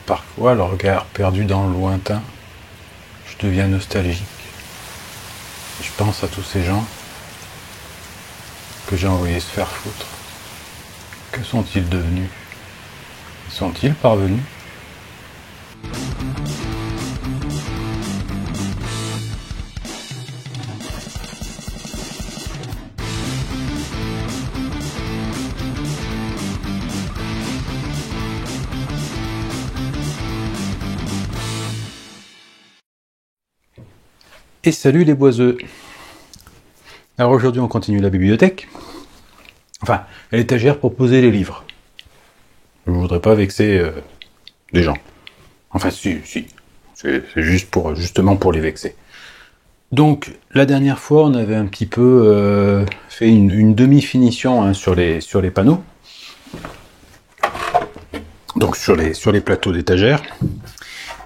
Parfois, le regard perdu dans le lointain, je deviens nostalgique. Je pense à tous ces gens que j'ai envoyés se faire foutre. Que sont-ils devenus? Sont-ils parvenus? Et salut les boiseux. Alors aujourd'hui on continue la bibliothèque. Enfin, l'étagère pour poser les livres. Je ne voudrais pas vexer les gens. Enfin si. C'est juste justement pour les vexer. Donc la dernière fois on avait un petit peu fait une demi-finition sur les panneaux. Donc sur les plateaux d'étagère.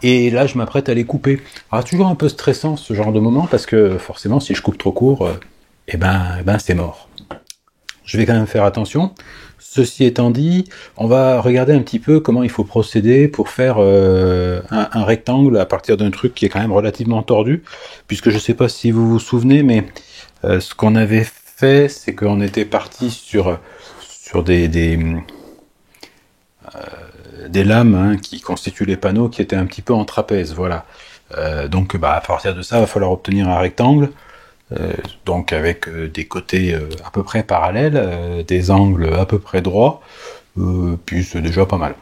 Et là, je m'apprête à les couper. Alors, toujours un peu stressant ce genre de moment, parce que forcément, si je coupe trop court, c'est mort. Je vais quand même faire attention. Ceci étant dit, on va regarder un petit peu comment il faut procéder pour faire un rectangle à partir d'un truc qui est quand même relativement tordu, puisque je ne sais pas si vous vous souvenez, mais ce qu'on avait fait, c'est qu'on était parti sur des lames qui constituent les panneaux qui étaient un petit peu en trapèze, voilà. Donc à partir de ça, il va falloir obtenir un rectangle, donc avec des côtés à peu près parallèles, des angles à peu près droits, puis c'est déjà pas mal.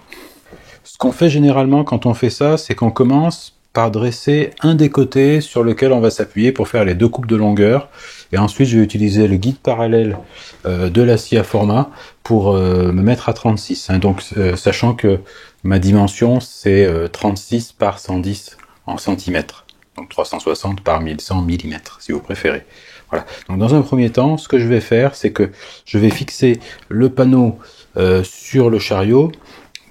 Ce qu'on fait généralement quand on fait ça, c'est qu'on commence par dresser un des côtés sur lequel on va s'appuyer pour faire les deux coupes de longueur, et ensuite je vais utiliser le guide parallèle de la scie à format pour me mettre à 36, donc sachant que ma dimension c'est 36 par 110 en centimètres, donc 360 par 1100 millimètres si vous préférez. Voilà. Donc dans un premier temps, ce que je vais faire, c'est que je vais fixer le panneau sur le chariot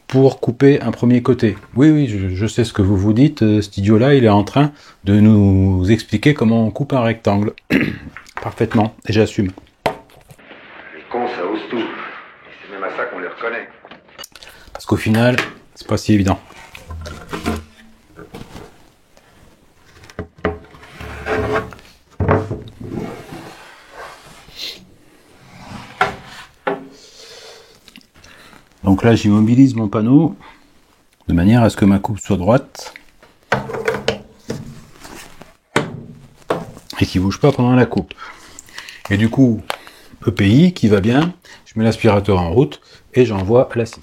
pour couper un premier côté. Oui, je sais ce que vous vous dites, cet idiot-là, il est en train de nous expliquer comment on coupe un rectangle. Parfaitement, et j'assume. Les cons, ça ose tout. C'est même à ça qu'on les reconnaît. Parce qu'au final, c'est pas si évident. Donc là, j'immobilise mon panneau de manière à ce que ma coupe soit droite et qu'il ne bouge pas pendant la coupe. Et du coup, EPI qui va bien, je mets l'aspirateur en route et j'envoie la scie.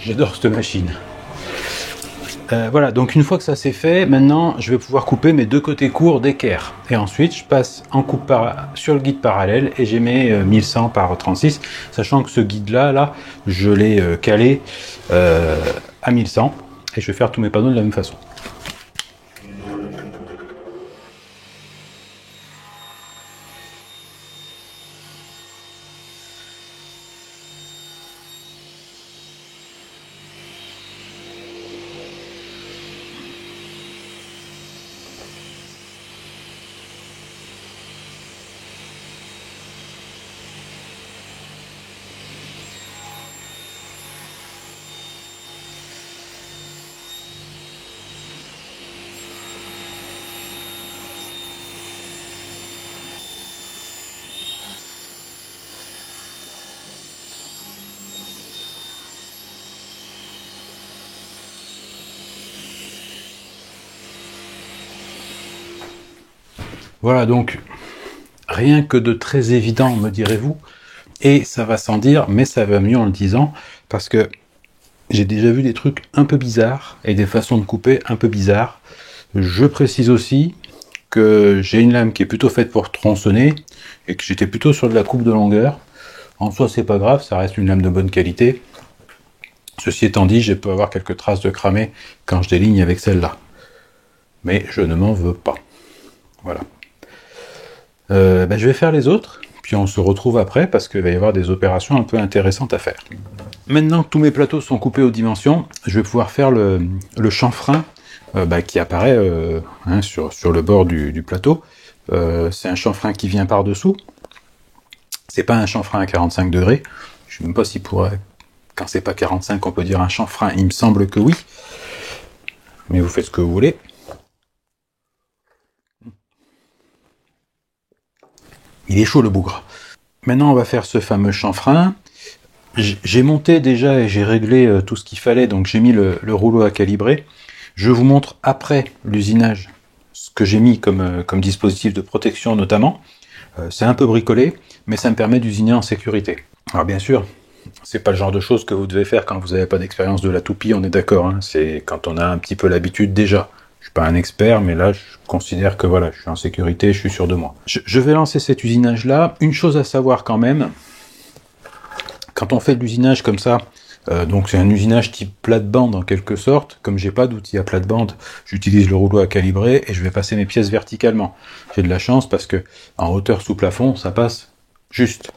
J'adore cette machine. Voilà, donc une fois que ça c'est fait, maintenant je vais pouvoir couper mes deux côtés courts d'équerre. Et ensuite je passe en coupe sur le guide parallèle et j'ai mes 1100 par 36, sachant que ce guide-là, je l'ai calé à 1100 et je vais faire tous mes panneaux de la même façon. Voilà, donc rien que de très évident, me direz-vous, et ça va sans dire, mais ça va mieux en le disant, parce que j'ai déjà vu des trucs un peu bizarres, et des façons de couper un peu bizarres. Je précise aussi que j'ai une lame qui est plutôt faite pour tronçonner et que j'étais plutôt sur de la coupe de longueur. En soi, c'est pas grave, ça reste une lame de bonne qualité. Ceci étant dit, je peux avoir quelques traces de cramé quand je déligne avec celle-là. Mais je ne m'en veux pas. Voilà. Je vais faire les autres, puis on se retrouve après parce qu'il va y avoir des opérations un peu intéressantes à faire. Maintenant que tous mes plateaux sont coupés aux dimensions, je vais pouvoir faire le chanfrein qui apparaît sur le bord du plateau. C'est un chanfrein qui vient par-dessous. C'est pas un chanfrein à 45 degrés. Je sais même pas si quand c'est pas 45, on peut dire un chanfrein. Il me semble que oui. Mais vous faites ce que vous voulez. Il est chaud le bougre. Maintenant, on va faire ce fameux chanfrein. J'ai monté déjà et j'ai réglé tout ce qu'il fallait, donc j'ai mis le rouleau à calibrer. Je vous montre après l'usinage ce que j'ai mis comme dispositif de protection notamment. C'est un peu bricolé, mais ça me permet d'usiner en sécurité. Alors bien sûr, c'est pas le genre de choses que vous devez faire quand vous n'avez pas d'expérience de la toupie, on est d'accord, hein, c'est quand on a un petit peu l'habitude déjà. Je suis pas un expert, mais là, je considère que voilà, je suis en sécurité, je suis sûr de moi. Je vais lancer cet usinage-là. Une chose à savoir quand même, quand on fait de l'usinage comme ça, donc c'est un usinage type plate-bande en quelque sorte, comme j'ai pas d'outil à plate-bande, j'utilise le rouleau à calibrer et je vais passer mes pièces verticalement. J'ai de la chance parce que en hauteur sous plafond, ça passe juste.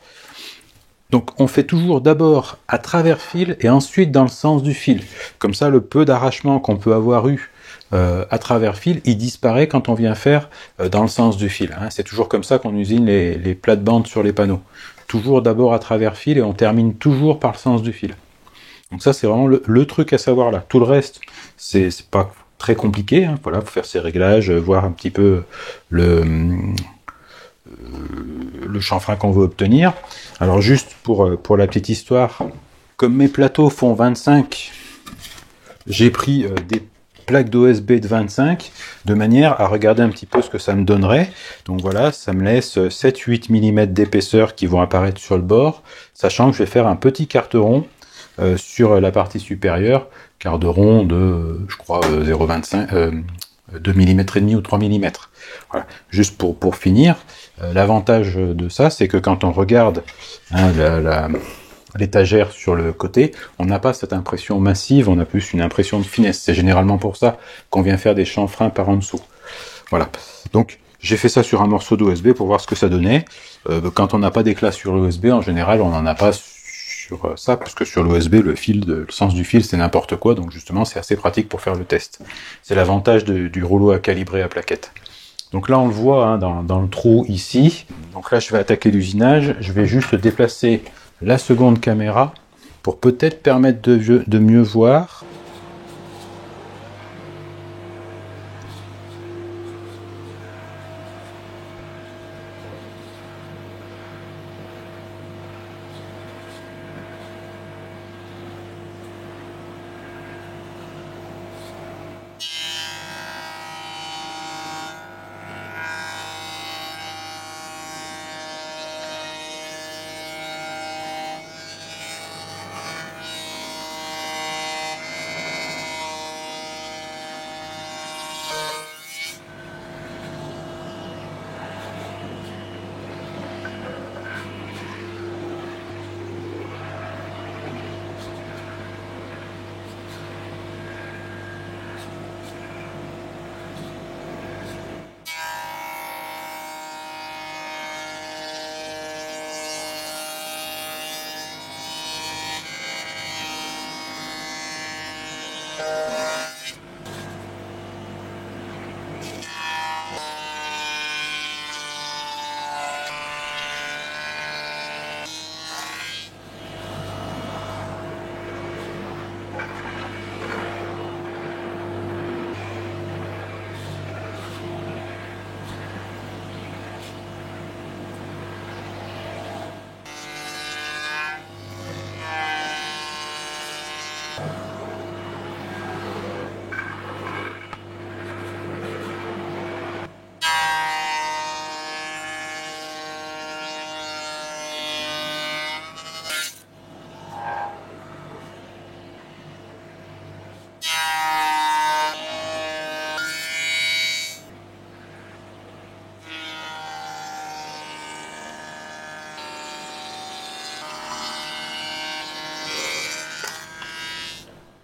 Donc on fait toujours d'abord à travers fil et ensuite dans le sens du fil. Comme ça, le peu d'arrachement qu'on peut avoir eu à travers fil, il disparaît quand on vient faire dans le sens du fil. Hein. C'est toujours comme ça qu'on usine les plates-bandes sur les panneaux. Toujours d'abord à travers fil et on termine toujours par le sens du fil. Donc ça, c'est vraiment le truc à savoir là. Tout le reste, c'est pas très compliqué. Hein. Voilà, faut faire ses réglages, voir un petit peu le chanfrein qu'on veut obtenir. Alors juste pour la petite histoire, comme mes plateaux font 25, j'ai pris des plaques d'OSB de 25 de manière à regarder un petit peu ce que ça me donnerait. Donc voilà, ça me laisse 7-8 mm d'épaisseur qui vont apparaître sur le bord, sachant que je vais faire un petit carteron sur la partie supérieure, carteron de, je crois, 0,25, 2 mm et demi ou 3 mm. Voilà. Juste pour finir, l'avantage de ça, c'est que quand on regarde l'étagère sur le côté, on n'a pas cette impression massive, on a plus une impression de finesse. C'est généralement pour ça qu'on vient faire des chanfreins par en dessous. Voilà. Donc, j'ai fait ça sur un morceau d'OSB pour voir ce que ça donnait. Quand on n'a pas d'éclat sur l'OSB, en général, on n'en a pas sur ça, parce que sur l'OSB, le sens du fil, c'est n'importe quoi, donc justement, c'est assez pratique pour faire le test. C'est l'avantage du rouleau à calibrer à plaquette. Donc là, on le voit hein, dans le trou ici. Donc là, je vais attaquer l'usinage. Je vais juste déplacer la seconde caméra pour peut-être permettre de mieux voir.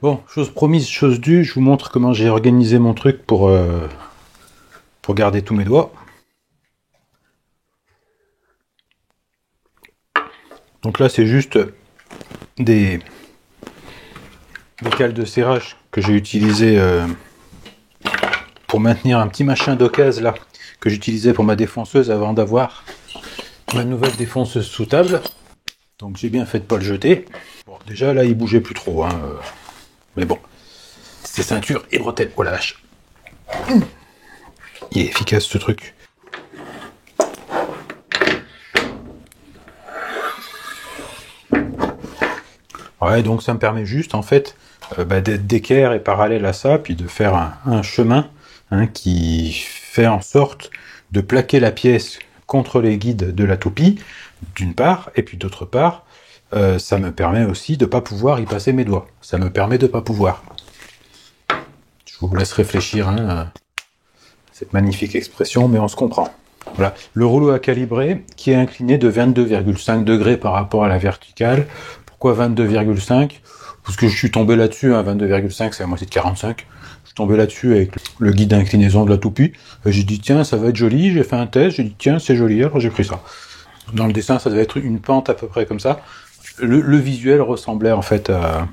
Bon, chose promise, chose due, je vous montre comment j'ai organisé mon truc pour garder tous mes doigts. Donc là, c'est juste des cales de serrage que j'ai utilisé pour maintenir un petit machin d'occasion là, que j'utilisais pour ma défonceuse avant d'avoir ma nouvelle défonceuse sous table. Donc j'ai bien fait de pas le jeter. Bon, déjà là, il bougeait plus trop, hein, mais bon, c'est ceinture et bretelles. Oh la vache. Il est efficace ce truc. Ouais, donc ça me permet juste en fait d'être d'équerre et parallèle à ça, puis de faire un chemin qui fait en sorte de plaquer la pièce contre les guides de la toupie, d'une part, et puis d'autre part, ça me permet aussi de ne pas pouvoir y passer mes doigts. Ça me permet de ne pas pouvoir. Je vous laisse réfléchir à cette magnifique expression, mais on se comprend. Voilà, le rouleau à calibrer qui est incliné de 22,5 degrés par rapport à la verticale. Pourquoi 22,5 ? Parce que je suis tombé là-dessus, 22,5 c'est la moitié de 45. Je suis tombé là-dessus avec le guide d'inclinaison de la toupie. J'ai dit tiens, ça va être joli, j'ai fait un test, j'ai dit tiens, c'est joli, alors j'ai pris ça. Dans le dessin, ça devait être une pente à peu près comme ça. Le visuel ressemblait en fait à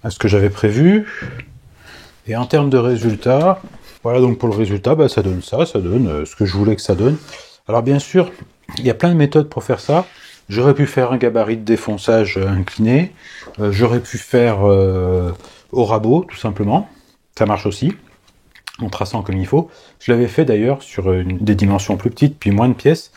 ce que j'avais prévu. Et en termes de résultats, voilà, donc pour le résultat, ça donne ça, ça donne ce que je voulais que ça donne. Alors bien sûr, il y a plein de méthodes pour faire ça. J'aurais pu faire un gabarit de défonçage incliné, j'aurais pu faire au rabot, tout simplement. Ça marche aussi, en traçant comme il faut. Je l'avais fait d'ailleurs sur des dimensions plus petites, puis moins de pièces,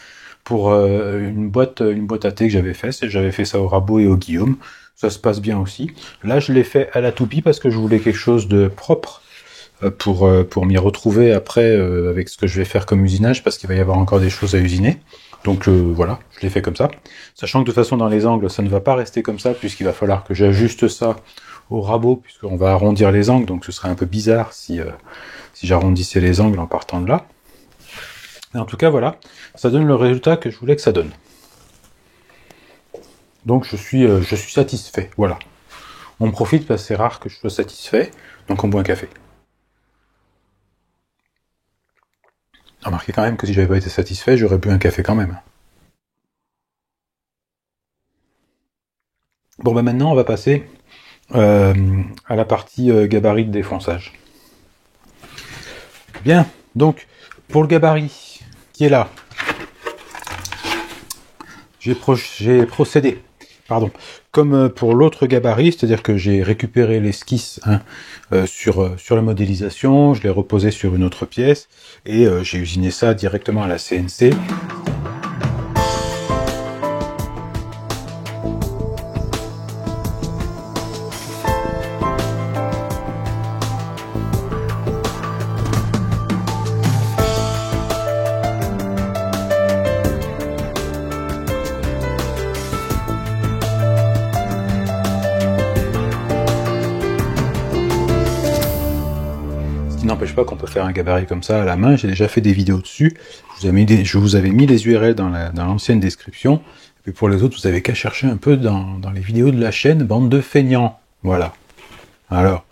pour une boîte à thé que j'avais fait. J'avais fait ça au rabot et au Guillaume. Ça se passe bien aussi. Là, je l'ai fait à la toupie parce que je voulais quelque chose de propre pour m'y retrouver après avec ce que je vais faire comme usinage, parce qu'il va y avoir encore des choses à usiner. Donc voilà, je l'ai fait comme ça. Sachant que de toute façon, dans les angles, ça ne va pas rester comme ça, puisqu'il va falloir que j'ajuste ça au rabot, puisqu'on va arrondir les angles, donc ce serait un peu bizarre si j'arrondissais les angles en partant de là. Et en tout cas, voilà, ça donne le résultat que je voulais que ça donne. Donc je suis satisfait, voilà. On profite parce que c'est rare que je sois satisfait, donc on boit un café. Remarquez quand même que si j'avais pas été satisfait, j'aurais bu un café quand même. Bon maintenant on va passer à la partie gabarit de défonçage. Bien, donc pour le gabarit qui est là, j'ai procédé, comme pour l'autre gabarit, c'est-à-dire que j'ai récupéré l'esquisse sur la modélisation, je l'ai reposé sur une autre pièce, et j'ai usiné ça directement à la CNC. N'empêche pas qu'on peut faire un gabarit comme ça à la main. J'ai déjà fait des vidéos dessus. Je vous avais mis les URL dans l'ancienne description. Et puis pour les autres, vous avez qu'à chercher un peu dans les vidéos de la chaîne, bande de feignants. Voilà. Alors,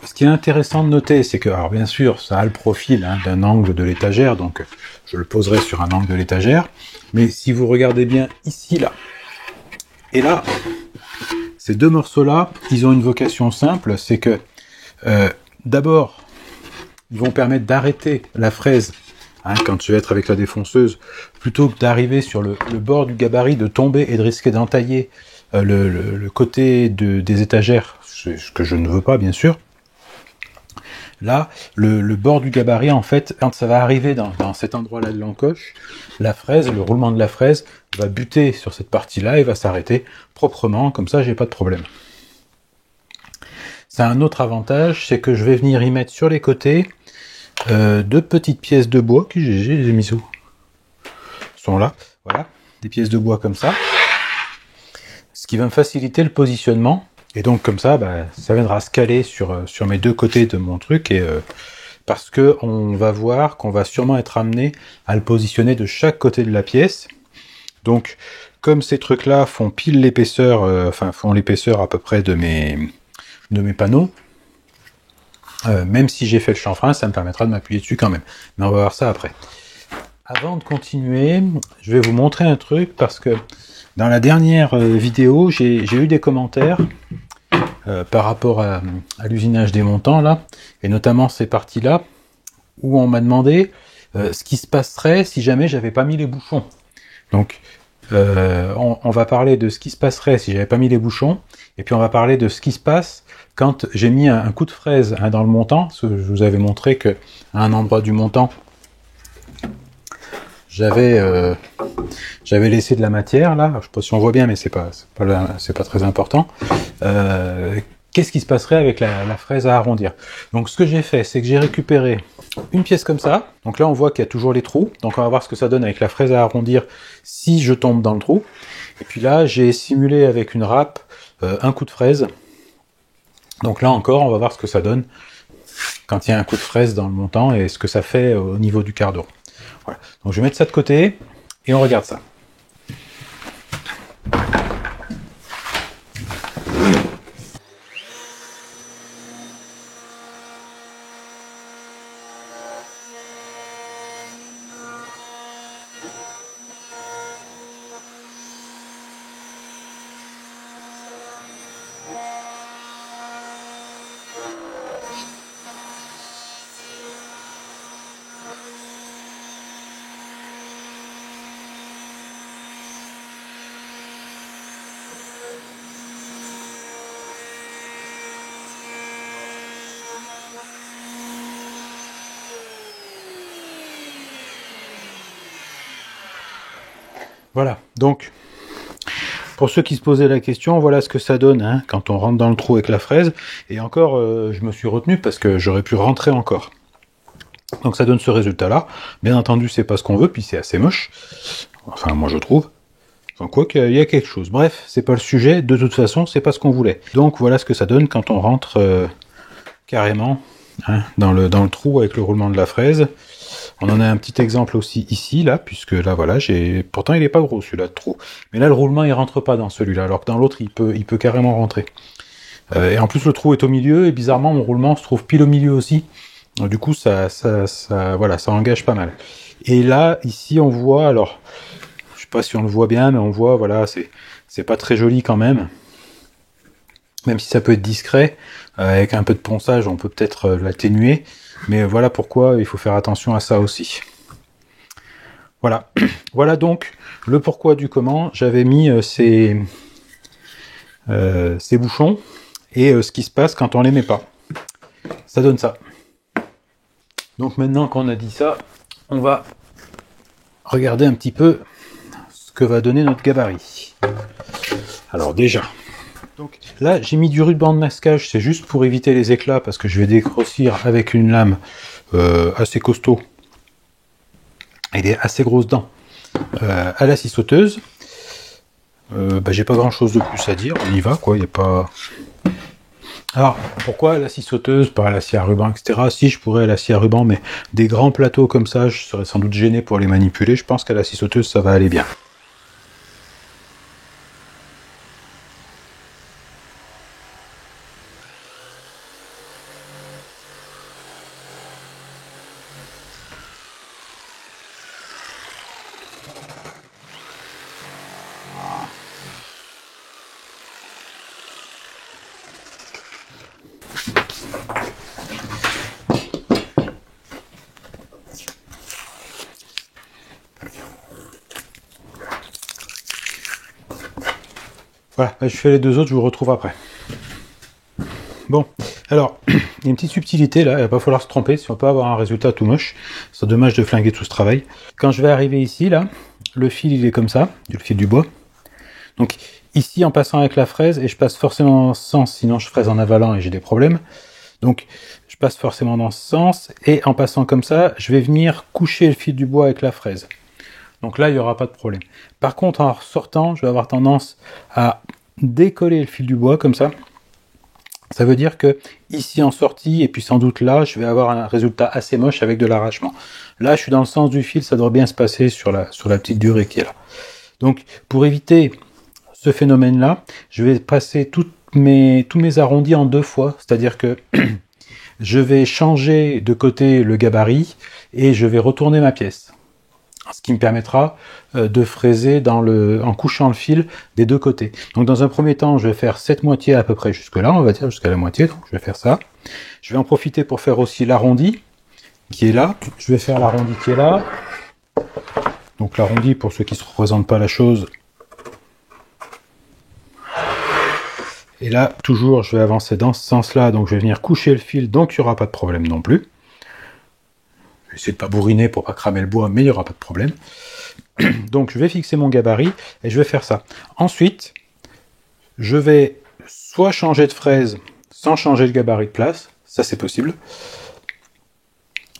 ce qui est intéressant de noter, c'est que, alors bien sûr, ça a le profil d'un angle de l'étagère, donc je le poserai sur un angle de l'étagère. Mais si vous regardez bien ici, là, et là, ces deux morceaux-là, ils ont une vocation simple, c'est que d'abord, ils vont permettre d'arrêter la fraise quand tu vas être avec la défonceuse, plutôt que d'arriver sur le bord du gabarit, de tomber et de risquer d'entailler le côté des étagères, ce que je ne veux pas bien sûr. Là, le bord du gabarit, en fait, quand ça va arriver dans cet endroit-là de l'encoche, la fraise, le roulement de la fraise va buter sur cette partie-là et va s'arrêter proprement, comme ça j'ai pas de problème. Ça a un autre avantage, c'est que je vais venir y mettre sur les côtés deux petites pièces de bois que j'ai mis où sont là, voilà, des pièces de bois comme ça, ce qui va me faciliter le positionnement, et donc comme ça, ça viendra se caler sur mes deux côtés de mon truc, et parce que on va voir qu'on va sûrement être amené à le positionner de chaque côté de la pièce. Donc comme ces trucs-là font pile l'épaisseur, font l'épaisseur à peu près de mes panneaux, même si j'ai fait le chanfrein, ça me permettra de m'appuyer dessus quand même. Mais on va voir ça après. Avant de continuer, je vais vous montrer un truc parce que dans la dernière vidéo, j'ai eu des commentaires par rapport à l'usinage des montants là, et notamment ces parties-là, où on m'a demandé ce qui se passerait si jamais j'avais pas mis les bouchons. Donc on va parler de ce qui se passerait si j'avais pas mis les bouchons, et puis on va parler de ce qui se passe quand j'ai mis un coup de fraise dans le montant. Je vous avais montré que à un endroit du montant, j'avais laissé de la matière là. Je sais pas si on voit bien, mais c'est pas très important. Qu'est-ce qui se passerait avec la fraise à arrondir? Donc ce que j'ai fait, c'est que j'ai récupéré une pièce comme ça. Donc là on voit qu'il y a toujours les trous. Donc on va voir ce que ça donne avec la fraise à arrondir si je tombe dans le trou. Et puis là j'ai simulé avec une râpe un coup de fraise. Donc là encore on va voir ce que ça donne quand il y a un coup de fraise dans le montant et ce que ça fait au niveau du cardo. Voilà. Donc je vais mettre ça de côté et on regarde ça. Voilà, donc pour ceux qui se posaient la question, voilà ce que ça donne quand on rentre dans le trou avec la fraise. Et encore, je me suis retenu parce que j'aurais pu rentrer encore. Donc ça donne ce résultat-là. Bien entendu, c'est pas ce qu'on veut, puis c'est assez moche. Enfin, moi je trouve. Enfin, quoi qu'il y a quelque chose. Bref, c'est pas le sujet. De toute façon, c'est pas ce qu'on voulait. Donc voilà ce que ça donne quand on rentre carrément dans le trou avec le roulement de la fraise. On en a un petit exemple aussi ici, là, puisque là, voilà, pourtant il est pas gros celui-là de trou. Mais là, le roulement, il rentre pas dans celui-là, alors que dans l'autre, il peut carrément rentrer. Et en plus, le trou est au milieu, et bizarrement, mon roulement se trouve pile au milieu aussi. Donc, du coup, ça engage pas mal. Et là, ici, on voit, alors, je sais pas si on le voit bien, mais on voit, voilà, c'est pas très joli quand même. Même si ça peut être discret, avec un peu de ponçage, on peut peut-être l'atténuer. Mais voilà pourquoi il faut faire attention à ça aussi. Voilà. Voilà donc le pourquoi du comment. J'avais mis ces bouchons et ce qui se passe quand on les met pas. Ça donne ça. Donc maintenant qu'on a dit ça, on va regarder un petit peu ce que va donner notre gabarit. Alors déjà, donc là j'ai mis du ruban de masquage, c'est juste pour éviter les éclats parce que je vais dégrossir avec une lame assez costaud et des assez grosses dents à la scie sauteuse. J'ai pas grand chose de plus à dire, on y va quoi, il y a pas. Alors pourquoi la scie sauteuse, pas la scie à ruban, etc. Si je pourrais la scie à ruban, mais des grands plateaux comme ça, je serais sans doute gêné pour les manipuler. Je pense qu'à la scie sauteuse ça va aller bien. Voilà, je fais les deux autres, je vous retrouve après. Bon, alors, il y a une petite subtilité là, il va pas falloir se tromper si on peut avoir un résultat tout moche. C'est dommage de flinguer tout ce travail. Quand je vais arriver ici, là, le fil il est comme ça, le fil du bois. Donc ici, en passant avec la fraise, et je passe forcément dans ce sens, sinon je fraise en avalant et j'ai des problèmes. Donc je passe forcément dans ce sens, et en passant comme ça, je vais venir coucher le fil du bois avec la fraise. Donc là, il n'y aura pas de problème. Par contre, en sortant, je vais avoir tendance à décoller le fil du bois comme ça. Ça veut dire que ici en sortie, et puis sans doute là, je vais avoir un résultat assez moche avec de l'arrachement. Là, je suis dans le sens du fil, ça devrait bien se passer sur la petite durée qui est là. Donc, pour éviter ce phénomène-là, je vais passer tous mes arrondis en 2 fois, c'est-à-dire que je vais changer de côté le gabarit et je vais retourner ma pièce. Ce qui me permettra de fraiser en couchant le fil des 2 côtés. Donc dans un premier temps, je vais faire cette moitié à peu près jusque là, on va dire jusqu'à la moitié, donc je vais faire ça. Je vais en profiter pour faire aussi l'arrondi qui est là. Je vais faire l'arrondi qui est là. Donc l'arrondi, pour ceux qui ne se représentent pas la chose. Et là, toujours, je vais avancer dans ce sens-là, donc je vais venir coucher le fil, donc il n'y aura pas de problème non plus. Je vais essayer de ne pas bourriner pour ne pas cramer le bois, mais il n'y aura pas de problème. Donc je vais fixer mon gabarit et je vais faire ça. Ensuite, je vais soit changer de fraise sans changer le gabarit de place, ça c'est possible.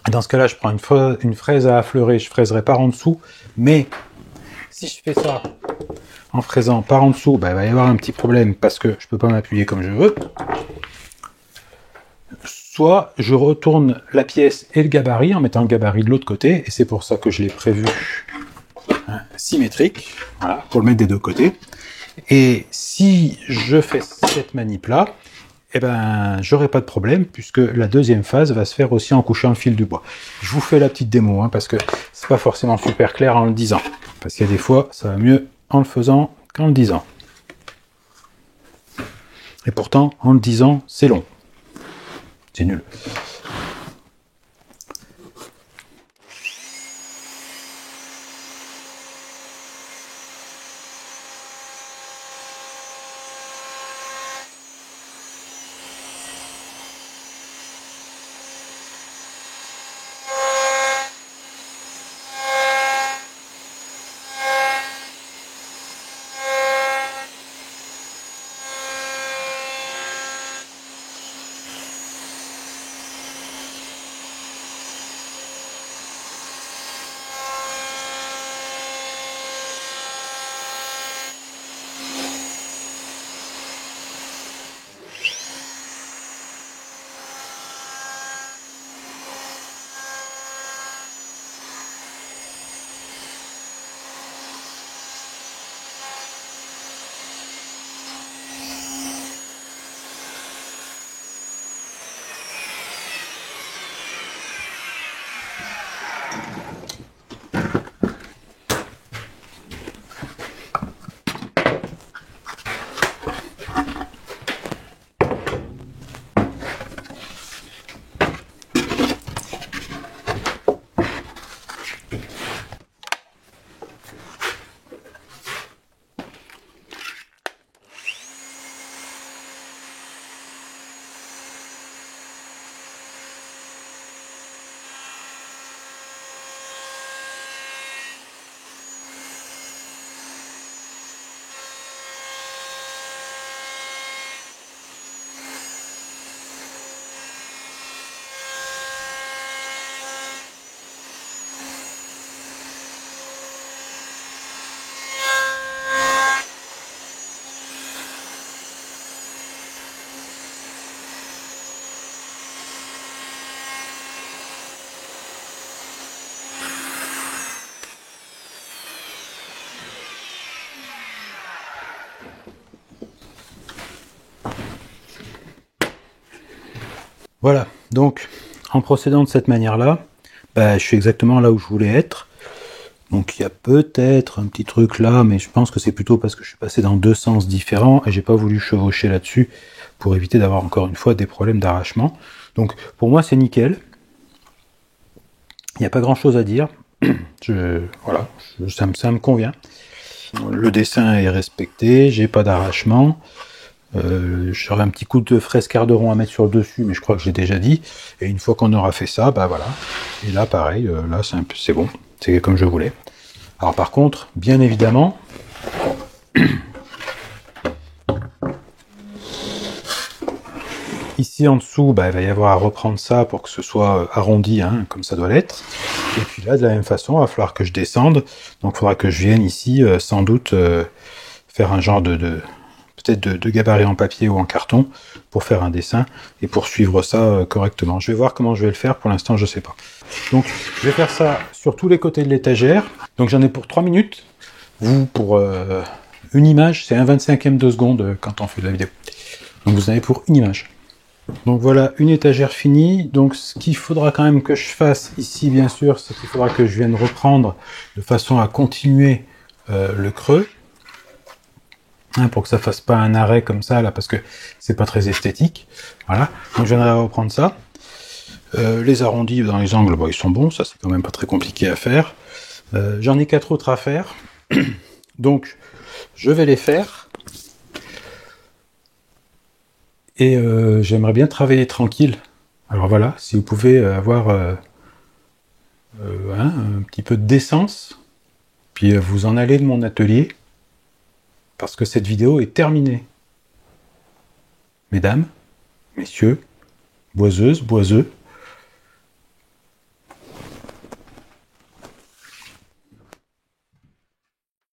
Dans ce cas-là, je prends une fraise à affleurer, je fraiserai par en dessous, mais si je fais ça en fraisant par en dessous, il va y avoir un petit problème parce que je ne peux pas m'appuyer comme je veux. Soit je retourne la pièce et le gabarit en mettant le gabarit de l'autre côté, et c'est pour ça que je l'ai prévu symétrique, voilà, pour le mettre des 2 côtés. Et si je fais cette manip-là, j'aurai pas de problème, puisque la deuxième phase va se faire aussi en couchant le fil du bois. Je vous fais la petite démo, parce que c'est pas forcément super clair en le disant. Parce qu'il y a des fois, ça va mieux en le faisant qu'en le disant. Et pourtant, en le disant, c'est long. C'est nul. Voilà, donc en procédant de cette manière-là, je suis exactement là où je voulais être. Donc il y a peut-être un petit truc là, mais je pense que c'est plutôt parce que je suis passé dans 2 sens différents et j'ai pas voulu chevaucher là-dessus pour éviter d'avoir encore une fois des problèmes d'arrachement. Donc pour moi c'est nickel. Il n'y a pas grand-chose à dire. Voilà, ça me convient. Le dessin est respecté, j'ai pas d'arrachement. J'aurai un petit coup de fraise quart de rond à mettre sur le dessus, mais je crois que j'ai déjà dit. Et une fois qu'on aura fait ça, voilà. Et là, pareil, là c'est bon, c'est comme je voulais. Alors par contre, bien évidemment, ici en dessous, il va y avoir à reprendre ça pour que ce soit arrondi, comme ça doit l'être. Et puis là, de la même façon, il va falloir que je descende. Donc il faudra que je vienne ici, sans doute, faire un genre peut-être de gabarit en papier ou en carton pour faire un dessin et pour suivre ça correctement. Je vais voir comment je vais le faire, pour l'instant je sais pas. Donc je vais faire ça sur tous les côtés de l'étagère, donc j'en ai pour 3 minutes. Vous, pour une image, c'est un 25e de seconde quand on fait de la vidéo. Donc vous en avez pour une image. Donc voilà, une étagère finie. Donc ce qu'il faudra quand même que je fasse ici, bien sûr, c'est qu'il faudra que je vienne reprendre de façon à continuer le creux. Hein, pour que ça fasse pas un arrêt comme ça, là, parce que c'est pas très esthétique. Voilà. Donc je viendrai reprendre ça. Les arrondis dans les angles, bon, ils sont bons, ça c'est quand même pas très compliqué à faire. J'en ai 4 autres à faire. Donc je vais les faire. Et j'aimerais bien travailler tranquille. Alors voilà, si vous pouvez avoir un petit peu de décence, puis vous en allez de mon atelier, parce que cette vidéo est terminée. Mesdames, messieurs, boiseuses, boiseux,